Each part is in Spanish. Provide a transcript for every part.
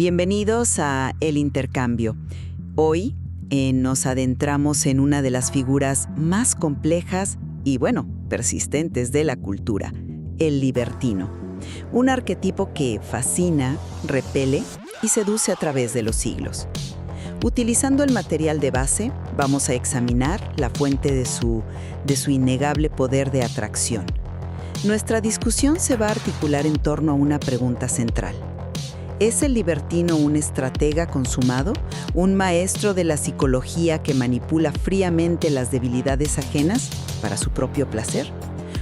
Bienvenidos a El Intercambio. Hoy nos adentramos en una de las figuras más complejas y, persistentes de la cultura, el libertino. Un arquetipo que fascina, repele y seduce a través de los siglos. Utilizando el material de base, vamos a examinar la fuente de su innegable poder de atracción. Nuestra discusión se va a articular en torno a una pregunta central. ¿Es el libertino un estratega consumado, un maestro de la psicología que manipula fríamente las debilidades ajenas para su propio placer?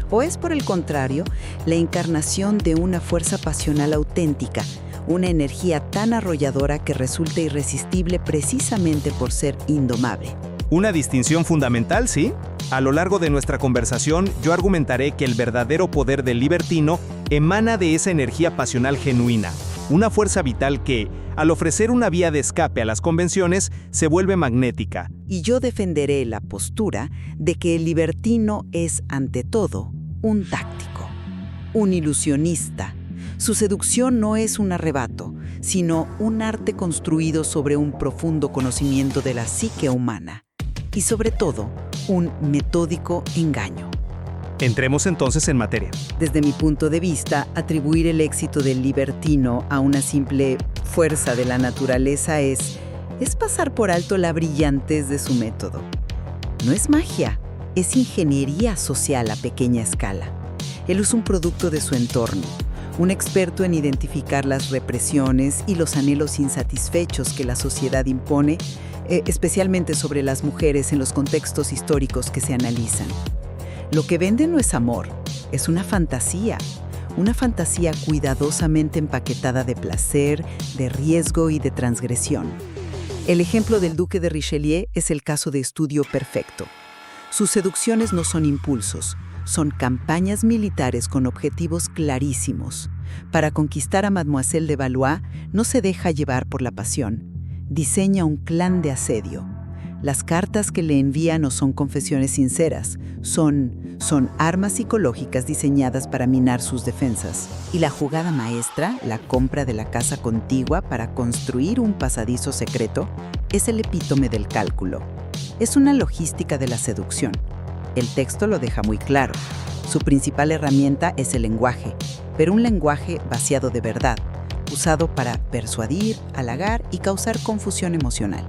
¿O es, por el contrario, la encarnación de una fuerza pasional auténtica, una energía tan arrolladora que resulta irresistible precisamente por ser indomable? Una distinción fundamental, ¿sí? A lo largo de nuestra conversación, yo argumentaré que el verdadero poder del libertino emana de esa energía pasional genuina, una fuerza vital que, al ofrecer una vía de escape a las convenciones, se vuelve magnética. Y yo defenderé la postura de que el libertino es, ante todo, un táctico, un ilusionista. Su seducción no es un arrebato, sino un arte construido sobre un profundo conocimiento de la psique humana. Y sobre todo, un metódico engaño. Entremos entonces en materia. Desde mi punto de vista, atribuir el éxito del libertino a una simple fuerza de la naturaleza es pasar por alto la brillantez de su método. No es magia, es ingeniería social a pequeña escala. Él es un producto de su entorno, un experto en identificar las represiones y los anhelos insatisfechos que la sociedad impone, especialmente sobre las mujeres en los contextos históricos que se analizan. Lo que vende no es amor, es una fantasía cuidadosamente empaquetada de placer, de riesgo y de transgresión. El ejemplo del duque de Richelieu es el caso de estudio perfecto. Sus seducciones no son impulsos, son campañas militares con objetivos clarísimos. Para conquistar a Mademoiselle de Valois no se deja llevar por la pasión, diseña un plan de asedio. Las cartas que le envían no son confesiones sinceras, son armas psicológicas diseñadas para minar sus defensas. Y la jugada maestra, la compra de la casa contigua para construir un pasadizo secreto, es el epítome del cálculo. Es una logística de la seducción. El texto lo deja muy claro. Su principal herramienta es el lenguaje, pero un lenguaje vaciado de verdad, usado para persuadir, halagar y causar confusión emocional.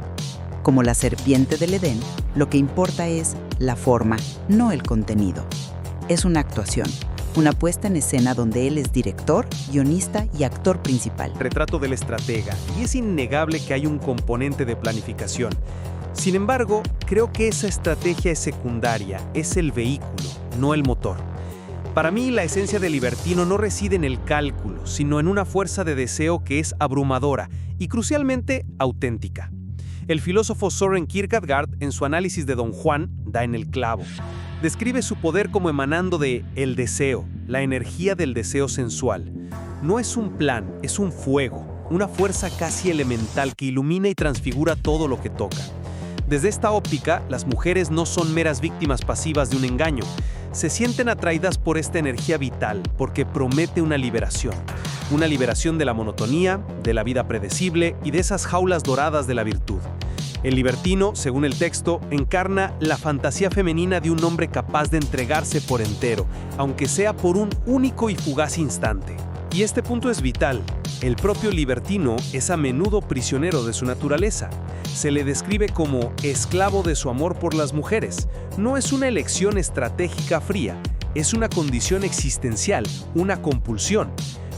Como la serpiente del Edén, lo que importa es la forma, no el contenido. Es una actuación, una puesta en escena donde él es director, guionista y actor principal. Retrato del estratega, y es innegable que hay un componente de planificación. Sin embargo, creo que esa estrategia es secundaria, es el vehículo, no el motor. Para mí, la esencia del libertino no reside en el cálculo, sino en una fuerza de deseo que es abrumadora y, crucialmente, auténtica. El filósofo Søren Kierkegaard, en su análisis de Don Juan, da en el clavo. Describe su poder como emanando de el deseo, la energía del deseo sensual. No es un plan, es un fuego, una fuerza casi elemental que ilumina y transfigura todo lo que toca. Desde esta óptica, las mujeres no son meras víctimas pasivas de un engaño. Se sienten atraídas por esta energía vital, porque promete una liberación de la monotonía, de la vida predecible y de esas jaulas doradas de la virtud. El libertino, según el texto, encarna la fantasía femenina de un hombre capaz de entregarse por entero, aunque sea por un único y fugaz instante. Y este punto es vital. El propio libertino es a menudo prisionero de su naturaleza. Se le describe como esclavo de su amor por las mujeres. No es una elección estratégica fría, es una condición existencial, una compulsión.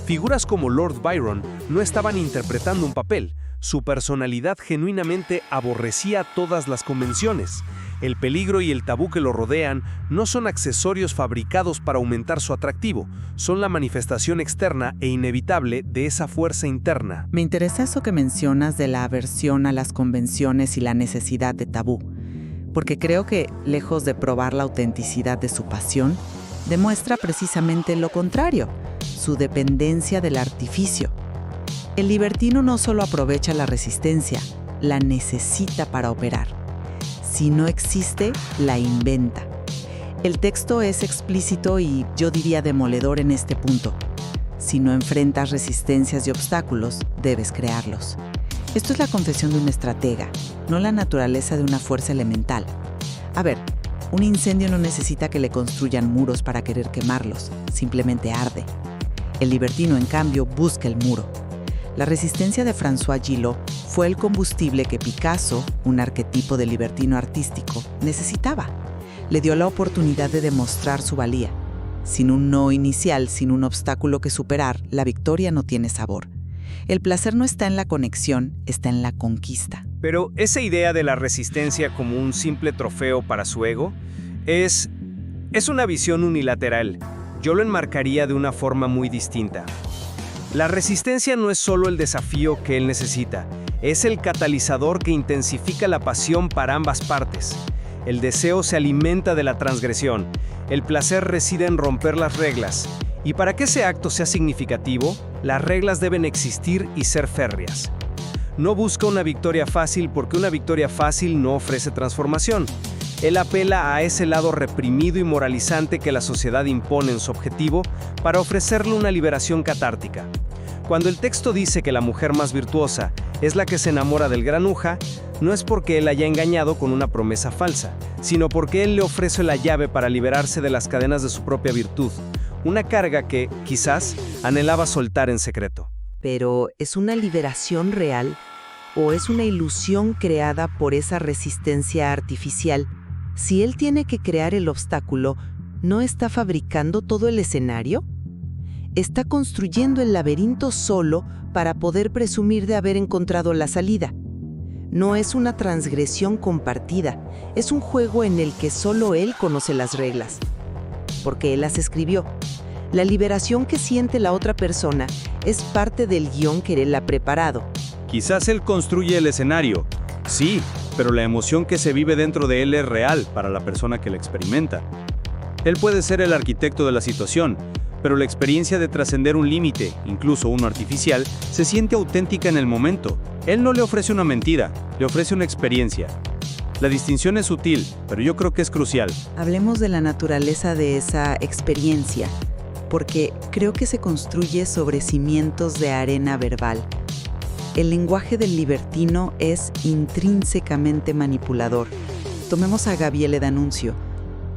Figuras como Lord Byron no estaban interpretando un papel. Su personalidad genuinamente aborrecía todas las convenciones. El peligro y el tabú que lo rodean no son accesorios fabricados para aumentar su atractivo, son la manifestación externa e inevitable de esa fuerza interna. Me interesa eso que mencionas de la aversión a las convenciones y la necesidad de tabú, porque creo que, lejos de probar la autenticidad de su pasión, demuestra precisamente lo contrario, su dependencia del artificio. El libertino no solo aprovecha la resistencia, la necesita para operar. Si no existe, la inventa. El texto es explícito y, yo diría, demoledor en este punto. Si no enfrentas resistencias y obstáculos, debes crearlos. Esto es la confesión de un estratega, no la naturaleza de una fuerza elemental. A ver, un incendio no necesita que le construyan muros para querer quemarlos, simplemente arde. El libertino, en cambio, busca el muro. La resistencia de François Gillot fue el combustible que Picasso, un arquetipo de libertino artístico, necesitaba. Le dio la oportunidad de demostrar su valía. Sin un no inicial, sin un obstáculo que superar, la victoria no tiene sabor. El placer no está en la conexión, está en la conquista. Pero esa idea de la resistencia como un simple trofeo para su ego es una visión unilateral. Yo lo enmarcaría de una forma muy distinta. La resistencia no es solo el desafío que él necesita, es el catalizador que intensifica la pasión para ambas partes. El deseo se alimenta de la transgresión, el placer reside en romper las reglas. Y para que ese acto sea significativo, las reglas deben existir y ser férreas. No busca una victoria fácil porque una victoria fácil no ofrece transformación. Él apela a ese lado reprimido y moralizante que la sociedad impone en su objetivo para ofrecerle una liberación catártica. Cuando el texto dice que la mujer más virtuosa es la que se enamora del granuja, no es porque él haya engañado con una promesa falsa, sino porque él le ofrece la llave para liberarse de las cadenas de su propia virtud, una carga que, quizás, anhelaba soltar en secreto. Pero, ¿es una liberación real o es una ilusión creada por esa resistencia artificial? Si él tiene que crear el obstáculo, ¿no está fabricando todo el escenario? Está construyendo el laberinto solo para poder presumir de haber encontrado la salida. No es una transgresión compartida, es un juego en el que solo él conoce las reglas, porque él las escribió. La liberación que siente la otra persona es parte del guión que él ha preparado. Quizás él construye el escenario, sí, pero la emoción que se vive dentro de él es real para la persona que la experimenta. Él puede ser el arquitecto de la situación, pero la experiencia de trascender un límite, incluso uno artificial, se siente auténtica en el momento. Él no le ofrece una mentira, le ofrece una experiencia. La distinción es sutil, pero yo creo que es crucial. Hablemos de la naturaleza de esa experiencia, porque creo que se construye sobre cimientos de arena verbal. El lenguaje del libertino es intrínsecamente manipulador. Tomemos a Gabriele D'Annunzio.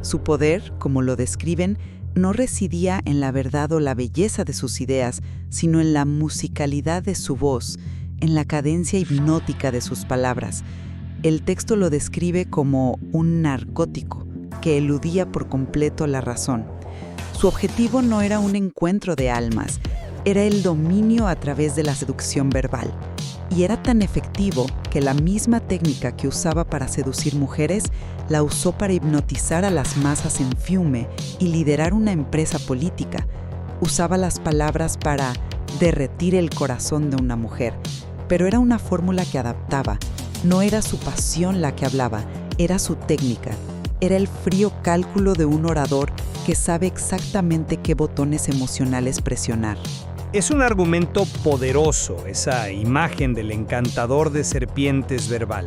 Su poder, como lo describen, no residía en la verdad o la belleza de sus ideas, sino en la musicalidad de su voz, en la cadencia hipnótica de sus palabras. El texto lo describe como un narcótico que eludía por completo la razón. Su objetivo no era un encuentro de almas, era el dominio a través de la seducción verbal. Y era tan efectivo que la misma técnica que usaba para seducir mujeres la usó para hipnotizar a las masas en Fiume y liderar una empresa política. Usaba las palabras para derretir el corazón de una mujer, pero era una fórmula que adaptaba. No era su pasión la que hablaba, era su técnica. Era el frío cálculo de un orador que sabe exactamente qué botones emocionales presionar. Es un argumento poderoso, esa imagen del encantador de serpientes verbal.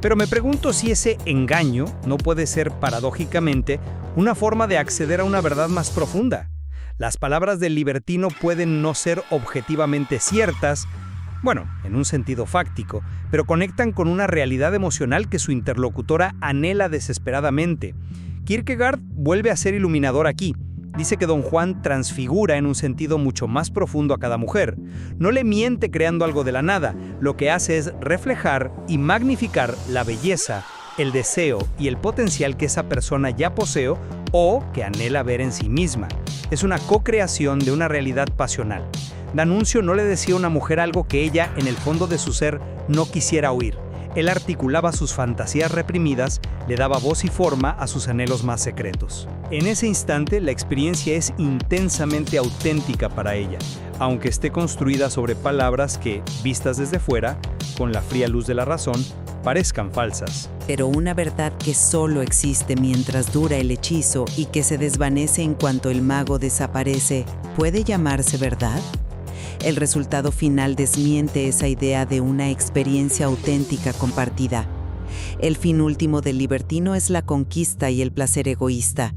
Pero me pregunto si ese engaño no puede ser, paradójicamente, una forma de acceder a una verdad más profunda. Las palabras del libertino pueden no ser objetivamente ciertas, bueno, en un sentido fáctico, pero conectan con una realidad emocional que su interlocutora anhela desesperadamente. Kierkegaard vuelve a ser iluminador aquí. Dice que Don Juan transfigura en un sentido mucho más profundo a cada mujer. No le miente creando algo de la nada, lo que hace es reflejar y magnificar la belleza, el deseo y el potencial que esa persona ya posee o que anhela ver en sí misma. Es una co-creación de una realidad pasional. D'Annunzio no le decía a una mujer algo que ella, en el fondo de su ser, no quisiera oír. Él articulaba sus fantasías reprimidas, le daba voz y forma a sus anhelos más secretos. En ese instante, la experiencia es intensamente auténtica para ella, aunque esté construida sobre palabras que, vistas desde fuera, con la fría luz de la razón, parezcan falsas. Pero una verdad que solo existe mientras dura el hechizo y que se desvanece en cuanto el mago desaparece, ¿puede llamarse verdad? El resultado final desmiente esa idea de una experiencia auténtica compartida. El fin último del libertino es la conquista y el placer egoísta.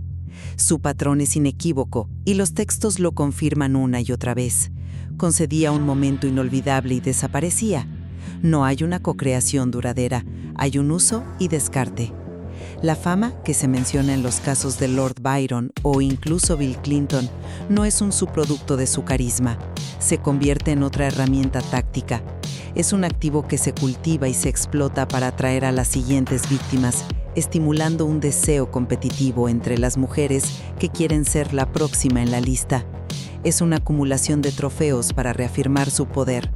Su patrón es inequívoco y los textos lo confirman una y otra vez. Concedía un momento inolvidable y desaparecía. No hay una cocreación duradera, hay un uso y descarte. La fama que se menciona en los casos de Lord Byron o incluso Bill Clinton no es un subproducto de su carisma, se convierte en otra herramienta táctica. Es un activo que se cultiva y se explota para atraer a las siguientes víctimas, estimulando un deseo competitivo entre las mujeres que quieren ser la próxima en la lista. Es una acumulación de trofeos para reafirmar su poder.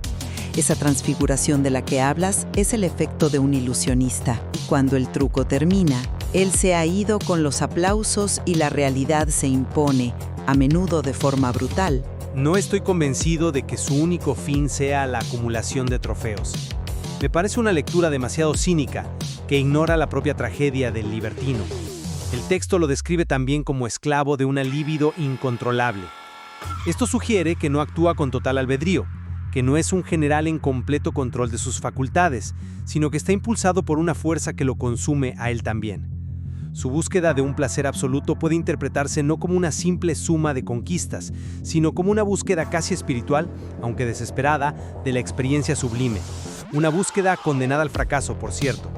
Esa transfiguración de la que hablas es el efecto de un ilusionista. Y cuando el truco termina, él se ha ido con los aplausos y la realidad se impone, a menudo de forma brutal. No estoy convencido de que su único fin sea la acumulación de trofeos. Me parece una lectura demasiado cínica, que ignora la propia tragedia del libertino. El texto lo describe también como esclavo de una libido incontrolable. Esto sugiere que no actúa con total albedrío, que no es un general en completo control de sus facultades, sino que está impulsado por una fuerza que lo consume a él también. Su búsqueda de un placer absoluto puede interpretarse no como una simple suma de conquistas, sino como una búsqueda casi espiritual, aunque desesperada, de la experiencia sublime. Una búsqueda condenada al fracaso, por cierto.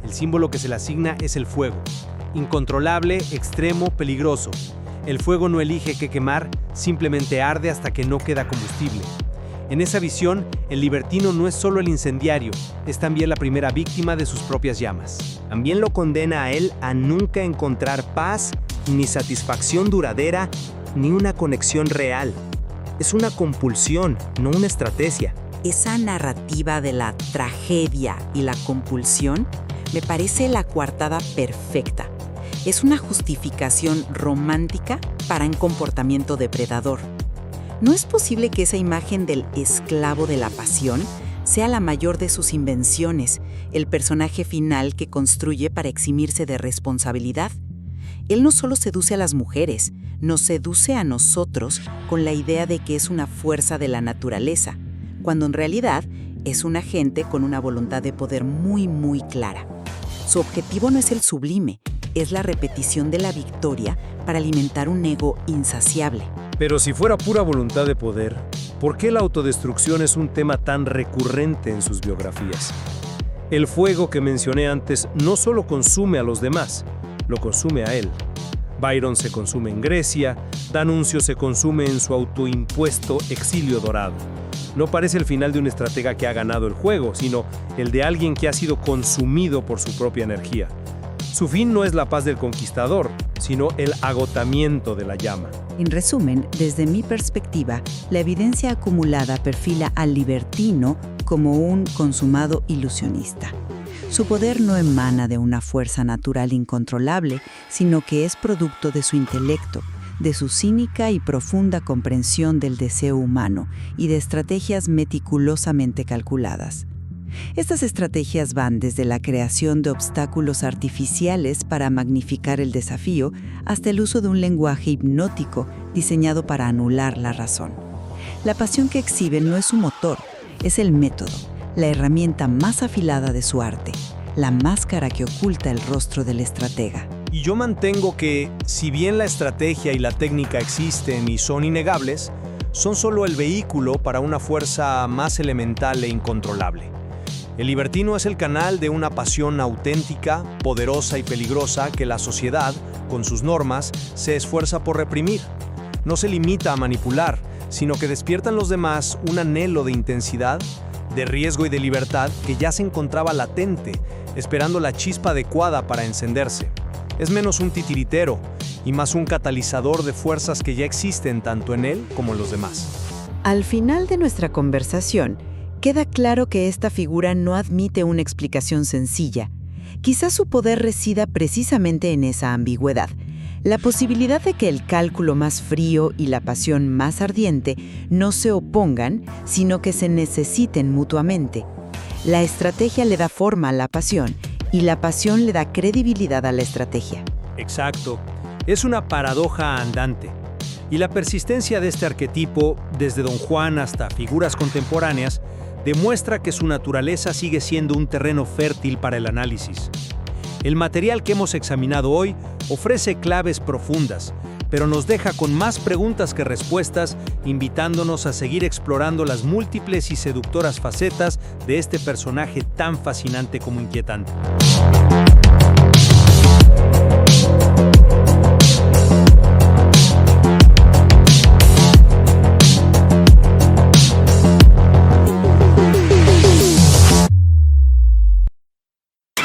El símbolo que se le asigna es el fuego. Incontrolable, extremo, peligroso. El fuego no elige qué quemar, simplemente arde hasta que no queda combustible. En esa visión, el libertino no es solo el incendiario, es también la primera víctima de sus propias llamas. También lo condena a él a nunca encontrar paz, ni satisfacción duradera, ni una conexión real. Es una compulsión, no una estrategia. Esa narrativa de la tragedia y la compulsión me parece la coartada perfecta. Es una justificación romántica para un comportamiento depredador. ¿No es posible que esa imagen del esclavo de la pasión sea la mayor de sus invenciones, el personaje final que construye para eximirse de responsabilidad? Él no solo seduce a las mujeres, nos seduce a nosotros con la idea de que es una fuerza de la naturaleza, cuando en realidad es un agente con una voluntad de poder muy clara. Su objetivo no es el sublime, es la repetición de la victoria para alimentar un ego insaciable. Pero si fuera pura voluntad de poder, ¿por qué la autodestrucción es un tema tan recurrente en sus biografías? El fuego que mencioné antes no solo consume a los demás, lo consume a él. Byron se consume en Grecia, D'Annunzio se consume en su autoimpuesto exilio dorado. No parece el final de un estratega que ha ganado el juego, sino el de alguien que ha sido consumido por su propia energía. Su fin no es la paz del conquistador, sino el agotamiento de la llama. En resumen, desde mi perspectiva, la evidencia acumulada perfila al libertino como un consumado ilusionista. Su poder no emana de una fuerza natural incontrolable, sino que es producto de su intelecto, de su cínica y profunda comprensión del deseo humano y de estrategias meticulosamente calculadas. Estas estrategias van desde la creación de obstáculos artificiales para magnificar el desafío hasta el uso de un lenguaje hipnótico diseñado para anular la razón. La pasión que exhibe no es su motor, es el método, la herramienta más afilada de su arte, la máscara que oculta el rostro del estratega. Y yo mantengo que, si bien la estrategia y la técnica existen y son innegables, son solo el vehículo para una fuerza más elemental e incontrolable. El libertino es el canal de una pasión auténtica, poderosa y peligrosa que la sociedad, con sus normas, se esfuerza por reprimir. No se limita a manipular, sino que despierta en los demás un anhelo de intensidad, de riesgo y de libertad que ya se encontraba latente, esperando la chispa adecuada para encenderse. Es menos un titiritero y más un catalizador de fuerzas que ya existen tanto en él como en los demás. Al final de nuestra conversación, queda claro que esta figura no admite una explicación sencilla. Quizás su poder resida precisamente en esa ambigüedad, la posibilidad de que el cálculo más frío y la pasión más ardiente no se opongan, sino que se necesiten mutuamente. La estrategia le da forma a la pasión y la pasión le da credibilidad a la estrategia. Exacto. Es una paradoja andante. Y la persistencia de este arquetipo, desde Don Juan hasta figuras contemporáneas, demuestra que su naturaleza sigue siendo un terreno fértil para el análisis. El material que hemos examinado hoy ofrece claves profundas, pero nos deja con más preguntas que respuestas, invitándonos a seguir explorando las múltiples y seductoras facetas de este personaje tan fascinante como inquietante.